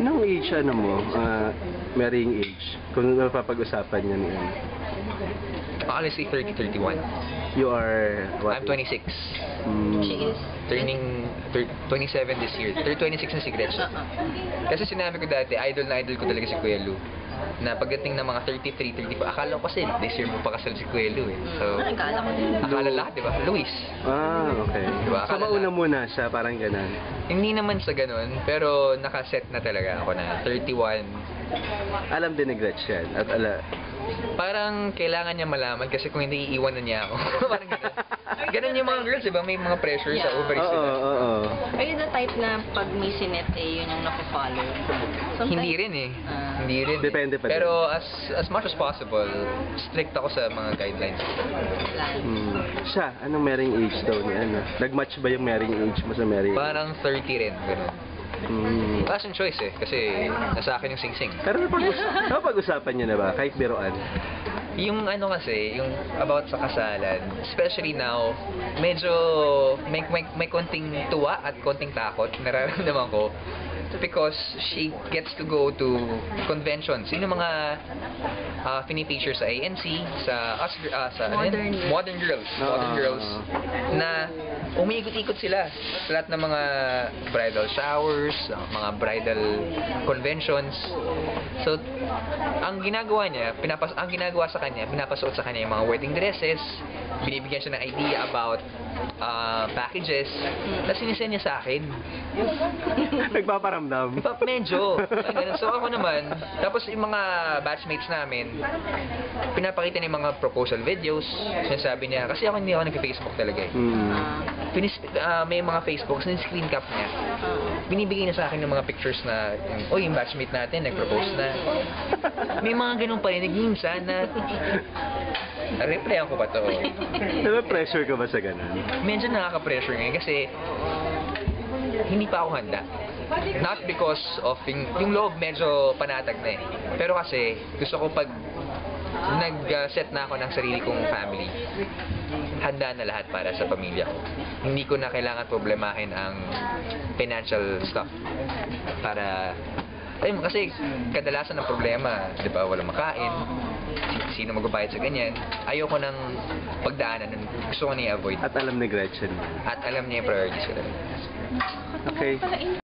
Anong age ano mo? Marrying age? Kung napapag-usapan yan yan. Honestly, 30, 31. You are what? I'm 26. She is? Turning 27 this year. 26 na si Gretchen. Kasi sinabi ko dati, idol na idol ko talaga si Kuya Lou. Na pagdating ng mga 33, 34, akala ko kasi this year mo pa kasal si Kuya Lou eh. So, Akala ko din. akala lahat, di ba? Luis. Okay. Diba? So, mauna muna siya, parang ganun. Hindi naman sa ganun, pero nakaset na talaga ako na 31. Alam din ni Gretchen. At Parang kailangan niya malaman kasi kung hindi iiwan na niya ako. Parang ganun. Ganun yung mga girls, di ba? May mga pressure sa ovaries Oo, nila. oo. Are you the type na pag may sinet yun yung naku-follow? Hindi rin eh. Hindi rin. Depende pa din. Pero as much as possible, strict ako sa mga guidelines. Siya, anong marrying age daw niya? Ano? Nag-match ba yung marrying age mo sa marrying? Parang 30 rin, ganun. Fashion choice eh, kasi nasa akin yung sing-sing. Pero napag-usapan niyo na ba? Kahit biroan? Yung ano kasi, yung about sa kasalan, especially now, medyo may konting tuwa at konting takot nararamdaman ko because she gets to go to conventions. Yun yung mga pinipicture sa ANC, sa Modern Girls. Modern Girls na umiikot-ikot sila sa lahat ng mga bridal showers, mga bridal conventions. So, ang ginagawa sa kanya, pinapasuot sa kanya yung mga wedding dresses, binibigyan siya ng idea about packages, tapos sinisend niya sa akin. Nagpaparamdam. Medyo. So ako naman, tapos yung mga batchmates namin, pinapakita niya yung mga proposal videos, sinasabi niya, kasi ako hindi ako nag-Facebook talaga eh. May mga Facebook, screen cap niya. Binibigay niya sa akin yung mga pictures na, yung batchmate natin, nag-propose na. May mga ganun pa rin, minsan na, replyan ko ba to? Pressure ka ba sa ganun? Medyo nakaka-pressure ngayon kasi hindi pa ako handa. Not because of yung loob medyo panatag na eh. Pero kasi gusto ko pag nag-set na ako ng sarili kong family, handa na lahat para sa pamilya ko. Hindi ko na kailangan problemahin ang financial stuff para kasi kadalasan ng problema, 'di ba, walang makain, sino magbabayad sa ganyan. Ayoko nang pagdaanan, gusto ko na i-avoid. At alam ni Gretchen. At alam niya yung priorities ko talaga. Okay.